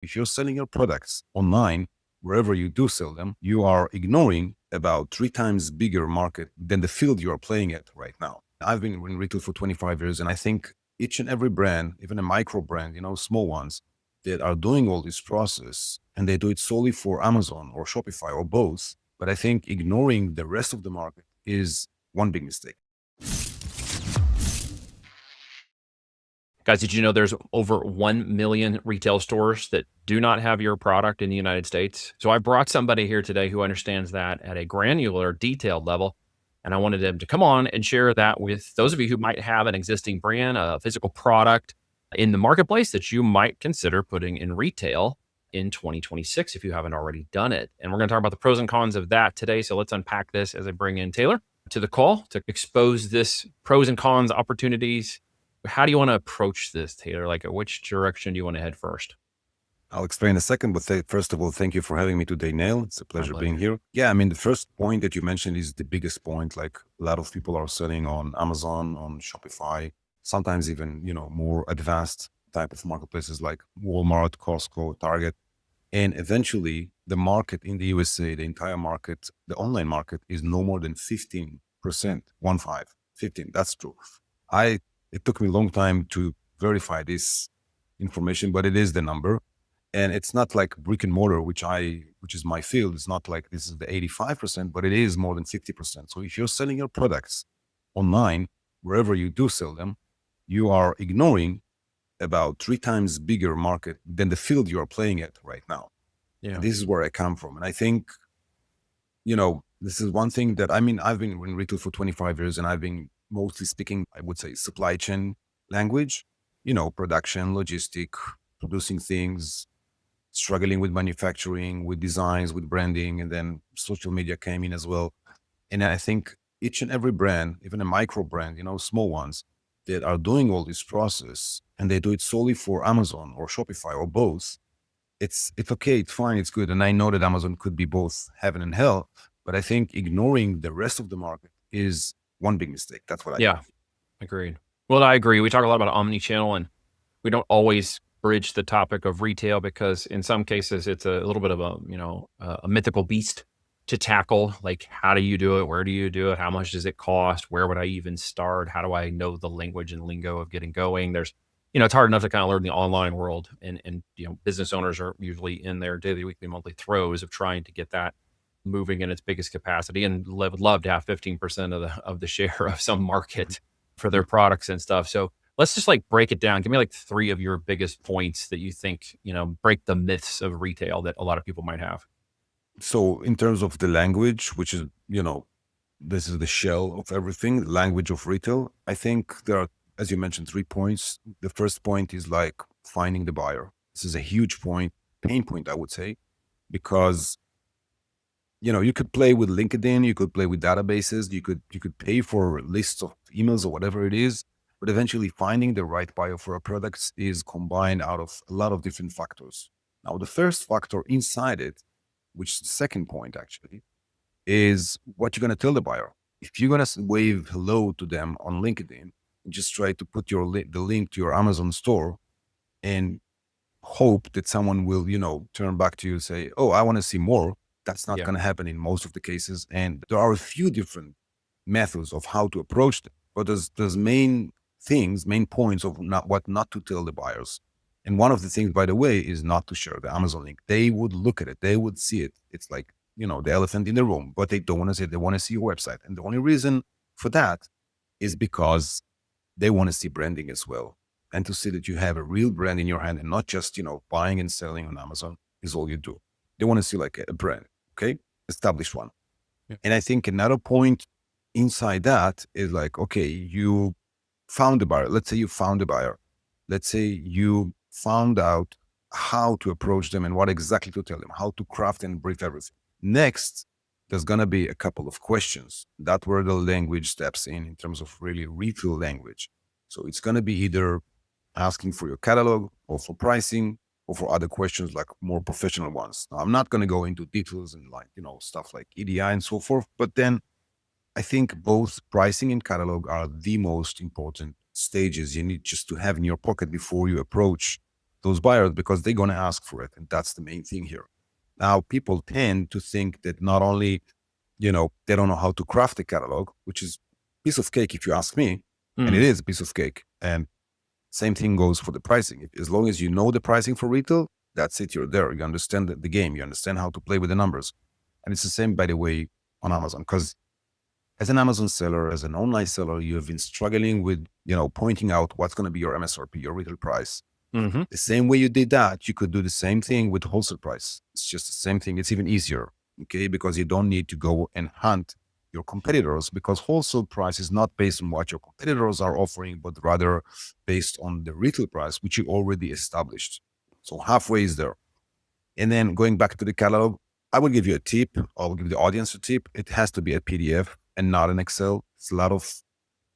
If you're selling your products online, wherever you do sell them, you are ignoring about 3 times bigger market than the field you are playing at right now. I've been in retail for 25 years, and I think each and every brand, even a micro brand, small ones that are doing all this process, and they do it solely for Amazon or Shopify or both. But I think ignoring the rest of the market is one big mistake. Guys, did you know there's over 1 million retail stores that do not have your product in the United States? So I brought somebody here today who understands that at a granular, detailed level. And I wanted him to come on and share that with those of you who might have an existing brand, a physical product in the marketplace that you might consider putting in retail in 2026 if you haven't already done it. And we're going to talk about the pros and cons of that today. So let's unpack this as I bring in Talor to the call to expose this pros and cons opportunities. How do you want to approach this, Talor? Like, which direction do you want to head first? I'll explain in a second, but first of all, thank you for having me today, Neil. It's a pleasure being pleasure. here. Yeah, I mean, the first point that you mentioned is the biggest point. Like a lot of people are selling on Amazon, on Shopify, sometimes even, more advanced type of marketplaces like Walmart, Costco, Target. And eventually the market in the USA, the entire market, the online market is no more than 15%, 15. That's true. It took me a long time to verify this information, but it is the number. And it's not like brick and mortar, which is my field. It's not like this is the 85%, but it is more than 50%. So if you're selling your products online, wherever you do sell them, you are ignoring about 3 times bigger market than the field you are playing at right now. Yeah. And this is where I come from. And I think, this is one thing that, I've been in retail for 25 years and I've been mostly speaking, I would say, supply chain language, production, logistic, producing things, struggling with manufacturing, with designs, with branding, and then social media came in as well. And I think each and every brand, even a micro brand, small ones that are doing all this process and they do it solely for Amazon or Shopify or both, it's okay, it's fine, it's good. And I know that Amazon could be both heaven and hell, but I think ignoring the rest of the market is one big mistake. That's what I Yeah, agreed. Well, I agree. We talk a lot about omni-channel, and we don't always bridge the topic of retail because in some cases it's a little bit of a mythical beast to tackle. Like, how do you do it? Where do you do it? How much does it cost? Where would I even start? How do I know the language and lingo of getting going? There's, it's hard enough to kind of learn the online world, and business owners are usually in their daily, weekly, monthly throes of trying to get that moving in its biggest capacity, and would love to have 15% of the share of some market for their products and stuff. So let's just like break it down. Give me like 3 of your biggest points that you think, break the myths of retail that a lot of people might have. So in terms of the language, which is, this is the shell of everything, language of retail, I think there are, as you mentioned, 3 points. The first point is like finding the buyer. This is a huge pain point, I would say, because, you could play with LinkedIn, you could play with databases, you could pay for lists of emails or whatever it is, but eventually finding the right buyer for a product is combined out of a lot of different factors. Now, the first factor inside it, which is the second point actually, is what you're going to tell the buyer. If you're going to wave hello to them on LinkedIn and just try to put the link to your Amazon store and hope that someone will, turn back to you and say, oh, I want to see more. That's not Yeah. going to happen in most of the cases. And there are a few different methods of how to approach them, but there's main points of what not to tell the buyers. And one of the things, by the way, is not to share the Amazon link. They would look at it. They would see it. It's like, the elephant in the room, but they don't want to say, they want to see your website. And the only reason for that is because they want to see branding as well. And to see that you have a real brand in your hand and not just, buying and selling on Amazon is all you do. They want to see like a brand, okay? Established one. Yeah. And I think another point inside that is like, okay, you found a buyer. Let's say you found a buyer. Let's say you found out how to approach them and what exactly to tell them, how to craft and brief everything. Next, there's going to be a couple of questions. That's where the language steps in terms of really retail language. So it's going to be either asking for your catalog or for pricing or for other questions, like more professional ones. Now, I'm not going to go into details and like, stuff like EDI and so forth, but then I think both pricing and catalog are the most important stages you need just to have in your pocket before you approach those buyers because they're going to ask for it. And that's the main thing here. Now, people tend to think that not only, they don't know how to craft a catalog, which is a piece of cake if you ask me, and it is a piece of cake. And same thing goes for the pricing. As long as you know the pricing for retail, that's it. You're there. You understand the game. You understand how to play with the numbers. And it's the same, by the way, on Amazon. Because as an Amazon seller, as an online seller, you have been struggling with, pointing out what's going to be your MSRP, your retail price. Mm-hmm. The same way you did that, you could do the same thing with wholesale price. It's just the same thing. It's even easier, okay? Because you don't need to go and hunt your competitors, because wholesale price is not based on what your competitors are offering, but rather based on the retail price, which you already established. So halfway is there. And then going back to the catalog, I will give you a tip. I will give the audience a tip. It has to be a PDF and not an Excel. It's a lot of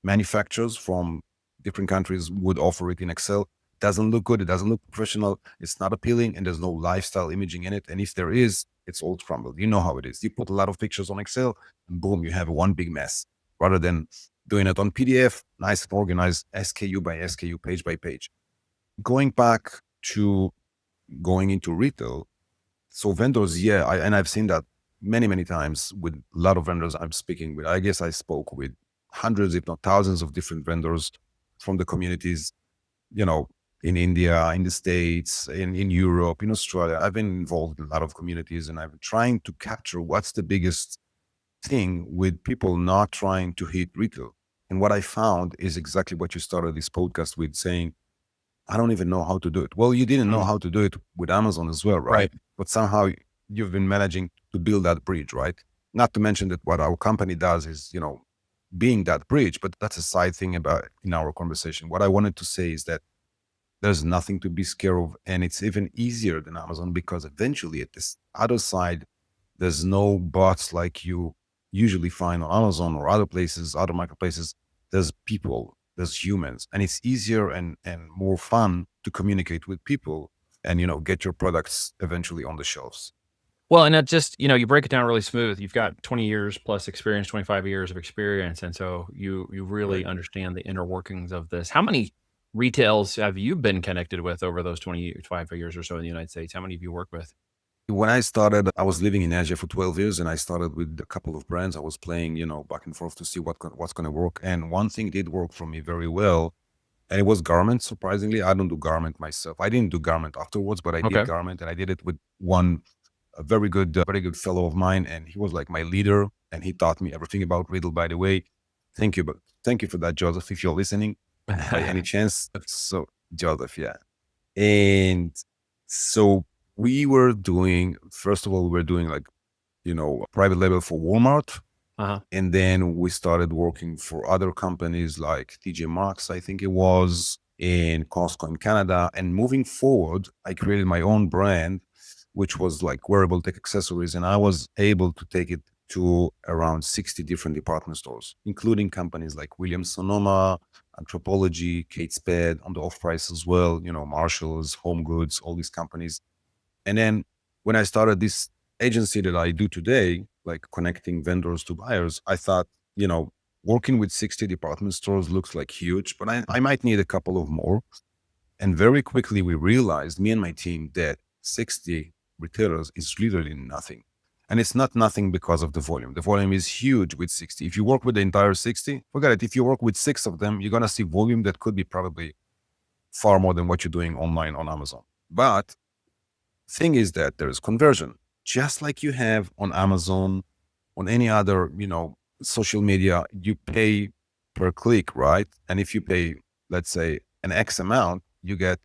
manufacturers from different countries would offer it in Excel. Doesn't look good. It doesn't look professional. It's not appealing, and there's no lifestyle imaging in it. And if there is, it's all crumbled. You know how it is. You put a lot of pictures on Excel, and boom, you have one big mess. Rather than doing it on PDF, nice and organized, SKU by SKU, page by page. Going back to going into retail, so vendors, and I've seen that many, many times with a lot of vendors I'm speaking with. I guess I spoke with hundreds, if not thousands, of different vendors from the communities, in India, in the States, in Europe, in Australia. I've been involved in a lot of communities, and I've been trying to capture what's the biggest thing with people not trying to hit retail. And what I found is exactly what you started this podcast with, saying, I don't even know how to do it. Well, you didn't know how to do it with Amazon as well, right? But somehow you've been managing to build that bridge, right? Not to mention that what our company does is, being that bridge, but that's a side thing about in our conversation. What I wanted to say is that there's nothing to be scared of. And it's even easier than Amazon, because eventually at this other side, there's no bots like you usually find on Amazon or other places, other marketplaces. There's people, there's humans, and it's easier and more fun to communicate with people and, get your products eventually on the shelves. Well, and that just, you break it down really smooth. You've got 20 years plus experience, 25 years of experience. And so you really understand the inner workings of this. How many retails have you been connected with over those 25 years or so in the United States? How many have you worked with? When I started, I was living in Asia for 12 years, and I started with a couple of brands. I was playing, back and forth to see what's going to work. And one thing did work for me very well, and it was garments. Surprisingly, I don't do garment myself. I didn't do garment afterwards, but I did garment, and I did it with a very good fellow of mine, and he was like my leader, and he taught me everything about retail. By the way, thank you for that, Joseph, if you're listening by any chance. So Joseph, yeah. And so we were doing, first of all, like, private label for Walmart. And then we started working for other companies like TJ Maxx, I think it was, in Costco in Canada. And moving forward, I created my own brand, which was like wearable tech accessories. And I was able to take it to around 60 different department stores, including companies like Williams Sonoma, Anthropologie, Kate Spade, on the off price as well, Marshalls, Home Goods, all these companies. And then when I started this agency that I do today, like connecting vendors to buyers, I thought, working with 60 department stores looks like huge, but I might need a couple of more. And very quickly we realized, me and my team, that 60 retailers is literally nothing. And it's not nothing because of the volume. The volume is huge with 60. If you work with the entire 60, forget it. If you work with 6 of them, you're going to see volume that could be probably far more than what you're doing online on Amazon. But thing is that there's conversion, just like you have on Amazon, on any other, social media. You pay per click, right? And if you pay, let's say, an X amount, you get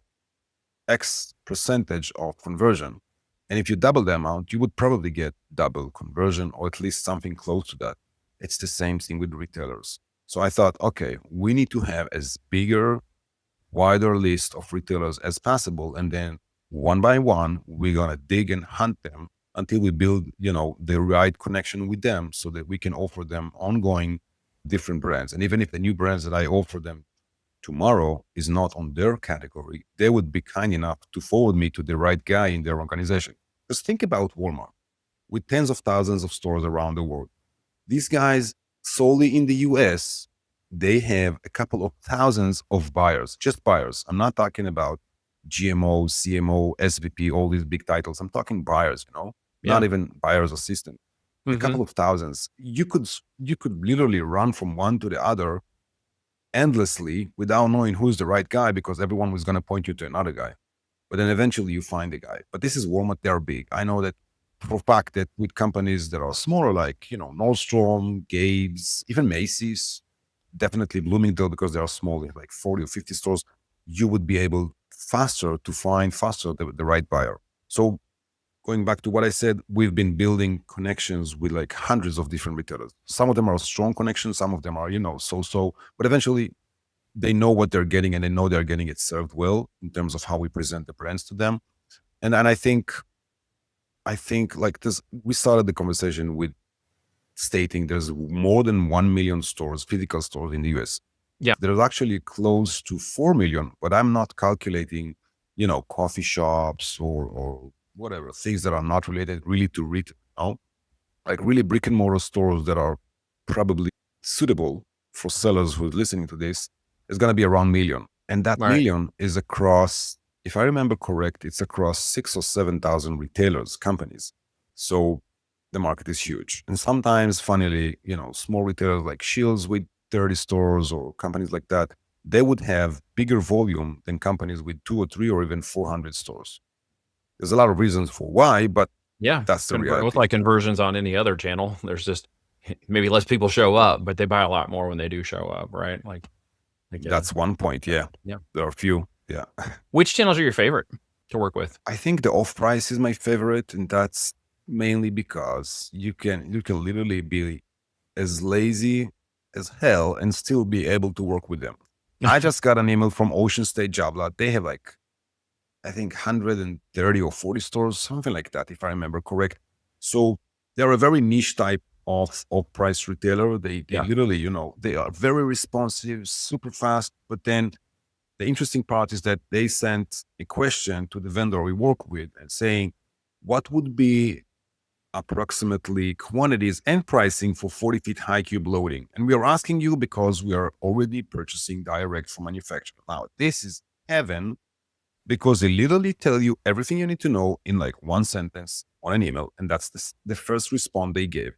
X percentage of conversion. And if you double the amount, you would probably get double conversion, or at least something close to that. It's the same thing with retailers. So I thought, okay, we need to have as bigger, wider list of retailers as possible. And then one by one, we're going to dig and hunt them until we build, the right connection with them, so that we can offer them ongoing different brands. And even if the new brands that I offer them tomorrow is not on their category, they would be kind enough to forward me to the right guy in their organization. Just think about Walmart with tens of thousands of stores around the world. These guys, solely in the US, they have a couple of thousands of buyers, just buyers. I'm not talking about GMO, CMO, SVP, all these big titles. I'm talking buyers, not Yeah. even buyer's assistant. A couple of thousands. You could literally run from one to the other endlessly without knowing who's the right guy, because everyone was going to point you to another guy. But then eventually you find the guy. But this is Walmart, they're big. I know that for a fact that with companies that are smaller, like, Nordstrom, Gabe's, even Macy's, definitely Bloomingdale, because they are small, like 40 or 50 stores, you would be able to find faster the right buyer. So going back to what I said, we've been building connections with like hundreds of different retailers. Some of them are strong connections, some of them are, so, but eventually they know what they're getting, and they know they're getting it served well in terms of how we present the brands to them. And I think like this, we started the conversation with stating there's more than 1 million stores, physical stores in the US. Yeah. There's actually close to 4 million, but I'm not calculating, coffee shops or whatever, things that are not related really to retail, like really brick and mortar stores that are probably suitable for sellers who are listening to this, is going to be around 1 million. And that Right. million is across, if I remember correct, it's across 6,000 or 7,000 retailers, companies. So the market is huge. And sometimes, funnily, small retailers like Shields with 30 stores or companies like that, they would have bigger volume than companies with 2 or 3 or even 400 stores. There's a lot of reasons for why, but Yeah. that's the reality. With like conversions on any other channel, there's just maybe less people show up, but they buy a lot more when they do show up, right? Like That's one point. Yeah. Yeah. There are a few. Yeah. Which channels are your favorite to work with? I think the off price is my favorite, and that's mainly because you can literally be as lazy as hell and still be able to work with them. I just got an email from Ocean State Job Lot. They have like, I think 130 or 40 stores, something like that, if I remember correct. So they're a very niche type of price retailer. They Yeah. literally, they are very responsive, super fast. But then the interesting part is that they sent a question to the vendor we work with and saying, what would be approximately quantities and pricing for 40 feet high cube loading? And we are asking you because we are already purchasing direct from manufacturer. Now, this is heaven, because they literally tell you everything you need to know in like one sentence on an email. And that's the first response they gave.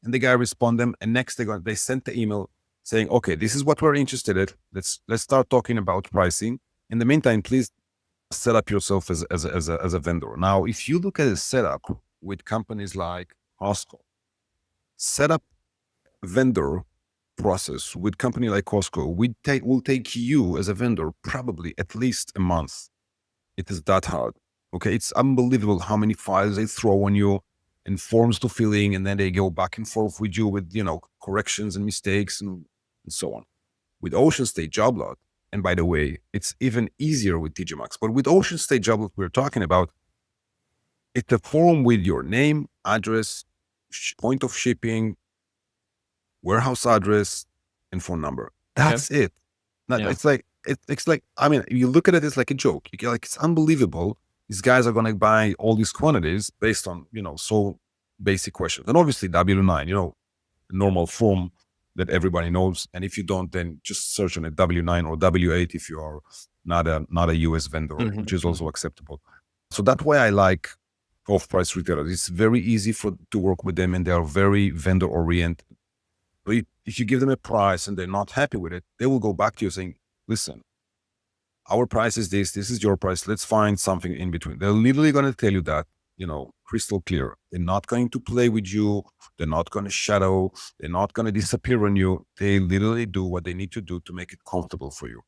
And the guy responded them, and next they sent the email saying, okay, this is what we're interested in. Let's start talking about pricing. In the meantime, please set up yourself as a vendor. Now, if you look at a setup with companies like Costco, set up vendor process with company like Costco will take you as a vendor probably at least a month. It is that hard. Okay, it's unbelievable how many files they throw on you and forms to fill in, and then they go back and forth with you with corrections and mistakes and so on. With Ocean State Job Lot, and by the way, it's even easier with TJ Maxx, but with Ocean State Job Lot we're talking about, it's a form with your name, address, point of shipping, warehouse address, and phone number. That's it. Yeah. It's like, I mean, you look at it, it's like a joke. You get like, it's unbelievable. These guys are going to buy all these quantities based on, so basic questions. And obviously W9, normal form that everybody knows. And if you don't, then just search on a W9 or W8 if you are not a US vendor, which is also acceptable. So that's why I like off-price retailers. It's very easy to work with them, and they are very vendor oriented. But if you give them a price and they're not happy with it, they will go back to you saying, listen, our price is this is your price. Let's find something in between. They're literally going to tell you that, crystal clear. They're not going to play with you. They're not going to shadow. They're not going to disappear on you. They literally do what they need to do to make it comfortable for you.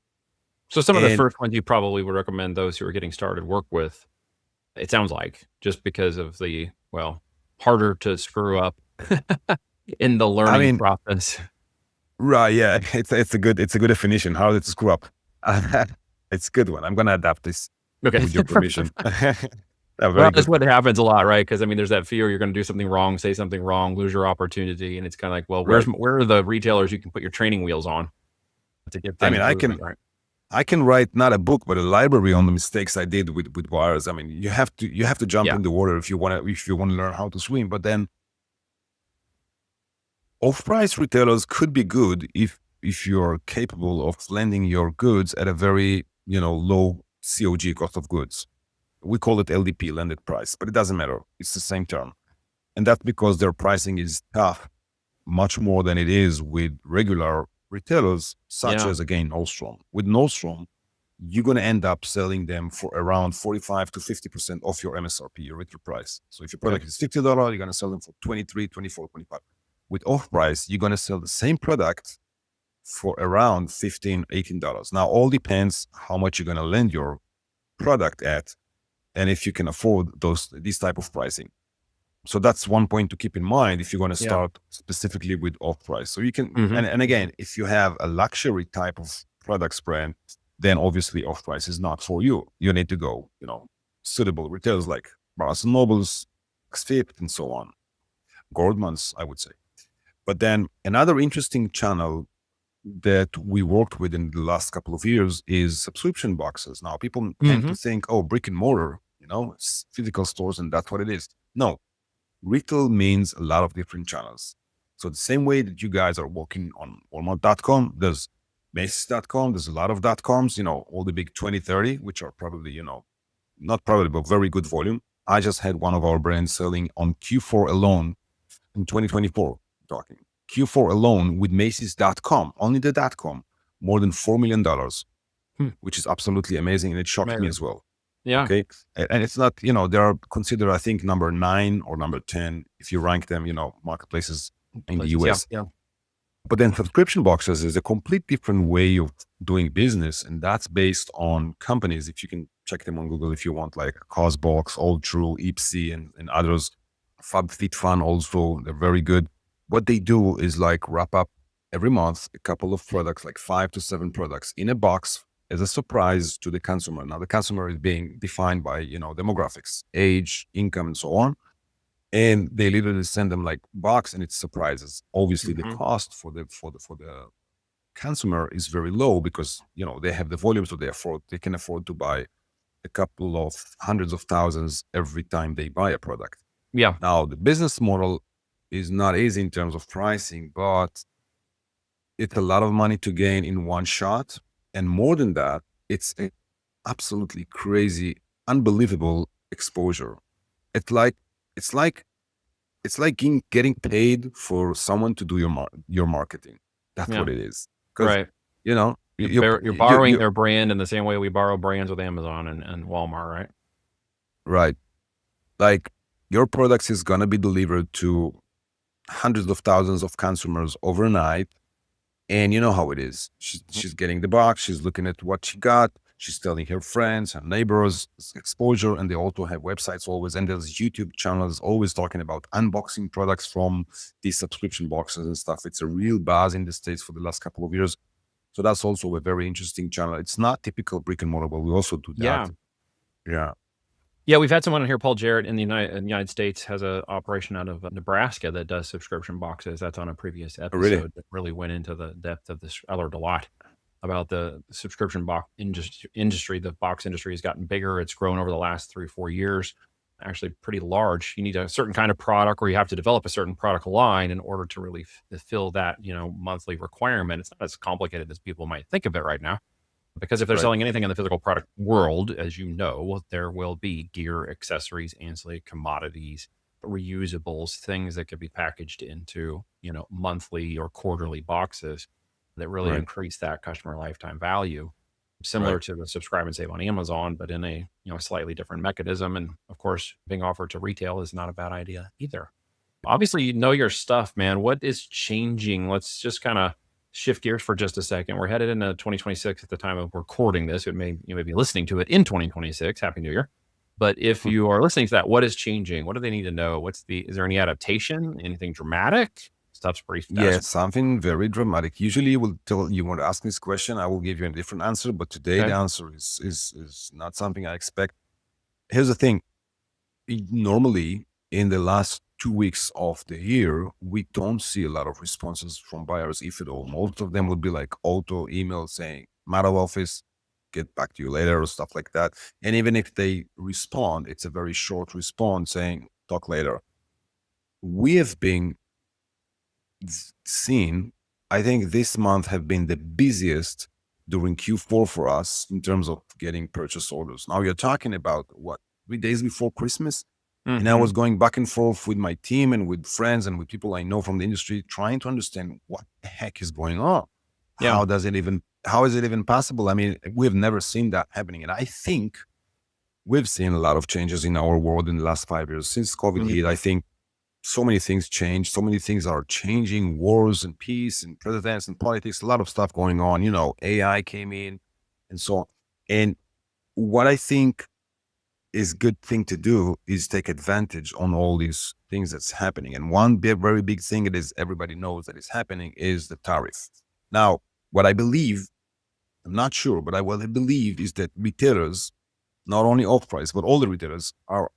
So some of the first ones you probably would recommend those who are getting started work with, it sounds like, just because of the, harder to screw up in the learning process. Right. Yeah. It's a good definition. How to screw up. It's a good one. I'm going to adapt this with your permission. Well, that's what happens a lot, right? Because there's that fear you're going to do something wrong, say something wrong, lose your opportunity. And it's kind of like, well, where are the retailers you can put your training wheels on to get things moving, right? I can write not a book, but a library on the mistakes I did with wires. You have to jump in the water if you want to learn how to swim. But then off-price retailers could be good if you're capable of lending your goods at a very low COG, cost of goods. We call it LDP, landed price, but it doesn't matter. It's the same term. And that's because their pricing is tough, much more than it is with regular retailers, such as, again, Nordstrom. With Nordstrom, you're going to end up selling them for around 45 to 50% off your MSRP, your retail price. So if your product is $50, you're going to sell them for 23, 24, 25. With off price, you're going to sell the same product for around $15, $18. Now, all depends how much you're going to lend your product at, and if you can afford these type of pricing. So that's one point to keep in mind if you're going to start specifically with off price. So you can, and again, if you have a luxury type of products brand, then obviously off price is not for you. You need to go, suitable retailers like Barnes and Nobles, Xfip, and so on. Goldman's, I would say. But then another interesting channel that we worked with in the last couple of years is subscription boxes. Now, people tend to think, oh, brick and mortar, it's physical stores and that's what it is. No, retail means a lot of different channels. So the same way that you guys are working on Walmart.com, there's Macy's.com, there's a lot of .coms, all the big 20, 30, which are probably, not probably, but very good volume. I just had one of our brands selling on Q4 alone in 2024, talking. Q4 alone with Macy's.com, only the .com, more than $4 million, which is absolutely amazing. And it shocked me as well. Yeah. Okay. And it's not, they are considered, I think, number 9 or number 10, if you rank them, marketplaces in the US. Yeah. But then subscription boxes is a complete different way of doing business. And that's based on companies. If you can check them on Google, if you want, like Cosbox, All True, Ipsy, and others. FabFitFun also, they're very good. What they do is like wrap up every month a couple of products, like 5 to 7 products in a box as a surprise to the consumer. Now, the consumer is being defined by, demographics, age, income, and so on. And they literally send them like box, and it's surprises. Obviously, the cost for the consumer is very low because, they have the volume, so they can afford to buy a couple of hundreds of thousands every time they buy a product. Yeah. Now, the business model is not easy in terms of pricing, but it's a lot of money to gain in one shot. And more than that, it's a absolutely crazy, unbelievable exposure. It's like getting paid for someone to do your marketing. That's what it is. Right. You're borrowing their brand in the same way we borrow brands with Amazon and Walmart, right? Right. Like your products is going to be delivered to hundreds of thousands of consumers overnight. And you know how it is. She's getting the box. She's looking at what she got. She's telling her friends, her neighbors, exposure. And they also have websites always. And there's YouTube channels always talking about unboxing products from these subscription boxes and stuff. It's a real buzz in the States for the last couple of years. So that's also a very interesting channel. It's not typical brick and mortar, but we also do that. Yeah, we've had someone in here, Paul Jarrett, in the United States, has an operation out of Nebraska that does subscription boxes. That's on a previous episode that really went into the depth of this. I learned a lot about the subscription box industry. The box industry has gotten bigger. It's grown over the last 3 or 4 years, actually pretty large. You need a certain kind of product, or you have to develop a certain product line in order to really fill that, monthly requirement. It's not as complicated as people might think of it right now. Because if they're selling anything in the physical product world, as you know, there will be gear, accessories, ancillary commodities, reusables, things that could be packaged into, monthly or quarterly boxes that really increase that customer lifetime value, similar to the subscribe and save on Amazon, but in a, slightly different mechanism. And of course, being offered to retail is not a bad idea either. Obviously, you know your stuff, man. What is changing? Let's just kind of shift gears for just a second. We're headed into 2026 at the time of recording this. You may be listening to it in 2026. Happy New Year. But if you are listening to that, what is changing? What do they need to know? Is there any adaptation? Anything dramatic? Stuff's pretty fast. Yeah, something very dramatic. Usually you will tell you want to ask this question, I will give you a different answer. But today the answer is not something I expect. Here's the thing. Normally in the last 2 weeks of the year, we don't see a lot of responses from buyers, if at all. Most of them would be like auto email saying, I'm out of office, get back to you later, or stuff like that. And even if they respond, it's a very short response saying, talk later. We have been seen, I think this month have been the busiest during Q4 for us in terms of getting purchase orders. Now you're talking about 3 days before Christmas. And I was going back and forth with my team and with friends and with people I know from the industry, trying to understand what the heck is going on. Yeah. How is it even possible? I mean, we've never seen that happening. And I think we've seen a lot of changes in our world in the last 5 years since COVID hit. I think so many things changed. So many things are changing, wars and peace and presidents and politics, a lot of stuff going on. You know, AI came in and so on. And what I think is good thing to do is take advantage on all these things that's happening. And one very big thing it is everybody knows that is happening is the tariff. Now, what I believe, I'm not sure, but what I believe is that retailers, not only off-price, but all the retailers are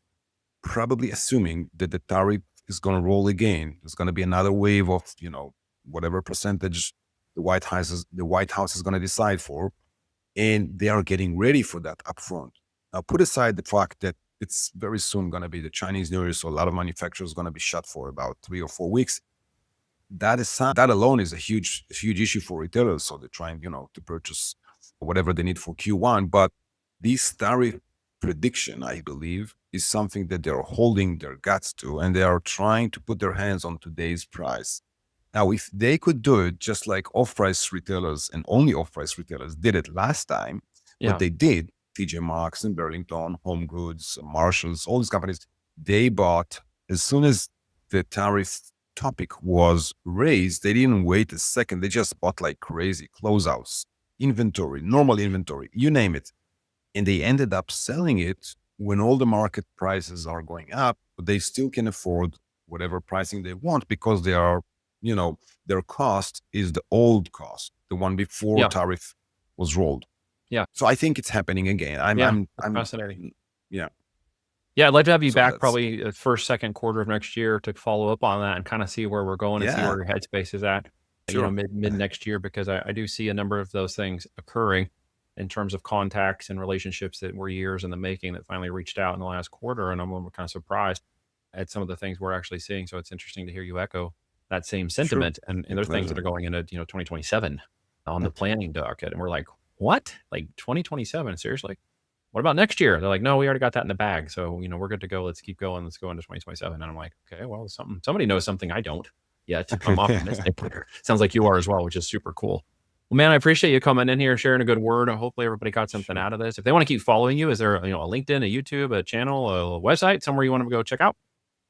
probably assuming that the tariff is going to roll again. There's going to be another wave of, whatever percentage the White House is going to decide for. And they are getting ready for that upfront. Now, put aside the fact that it's very soon going to be the Chinese New Year, so a lot of manufacturers are going to be shut for about 3 or 4 weeks. That alone is a huge issue for retailers. So they're trying, to purchase whatever they need for Q1. But this tariff prediction, I believe, is something that they're holding their guts to, and they are trying to put their hands on today's price. Now, if they could do it just like off-price retailers and only off-price retailers did it last time, what they did, TJ Maxx and Burlington, Home Goods, Marshalls, all these companies, they bought as soon as the tariff topic was raised. They didn't wait a second. They just bought like crazy closeouts, inventory, normal inventory, you name it. And they ended up selling it when all the market prices are going up, but they still can afford whatever pricing they want because they are, their cost is the old cost, the one before tariff was rolled. Yeah. So I think it's happening again. I'm fascinating. Yeah. Yeah. I'd like to have you back probably the first, second quarter of next year to follow up on that and kind of see where we're going and see where your headspace is at, mid next year, because I do see a number of those things occurring in terms of contacts and relationships that were years in the making that finally reached out in the last quarter. And I'm kind of surprised at some of the things we're actually seeing. So it's interesting to hear you echo that same sentiment. And there's things that are going into, 2027 on the planning docket. And we're like, what? Like 2027? Seriously? What about next year? They're like, no, we already got that in the bag. So, we're good to go. Let's keep going. Let's go into 2027. And I'm like, okay, well, somebody knows something I don't yet. I'm optimistic. Sounds like you are as well, which is super cool. Well, man, I appreciate you coming in here, sharing a good word. Hopefully everybody got something out of this. If they want to keep following you, is there, a LinkedIn, a YouTube, a channel, a website, somewhere you want to go check out?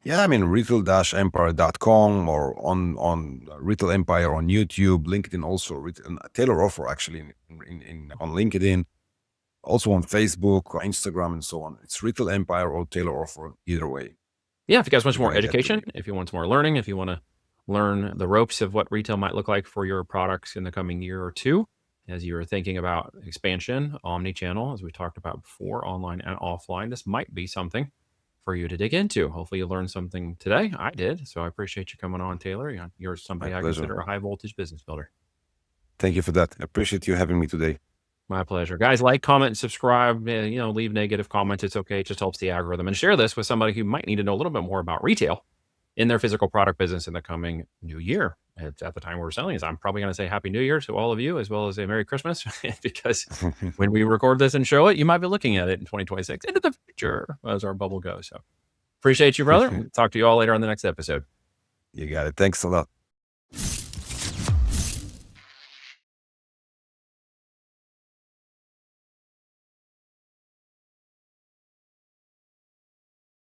Yeah, I mean, retail-empire.com or on Retail Empire on YouTube, LinkedIn also, Talor Ofer actually on LinkedIn, also on Facebook, Instagram, and so on. It's Retail Empire or Talor Ofer, either way. Yeah, if you guys want some more education, if you want some more learning, if you want to learn the ropes of what retail might look like for your products in the coming year or two, as you're thinking about expansion, omni-channel, as we talked about before, online and offline, this might be something for you to dig into. Hopefully you learned something today. I did. So I appreciate you coming on, Talor. You're somebody I consider a high voltage business builder. Thank you for that. I appreciate you having me today. My pleasure. Guys, like, comment, and subscribe. Leave negative comments. It's okay. It just helps the algorithm. And share this with somebody who might need to know a little bit more about retail in their physical product business in the coming new year. It's at the time we're selling is I'm probably going to say Happy New Year to all of you, as well as a Merry Christmas, because when we record this and show it, you might be looking at it in 2026 into the future as our bubble goes. So appreciate you, brother. Talk to you all later on the next episode. You got it. Thanks a lot.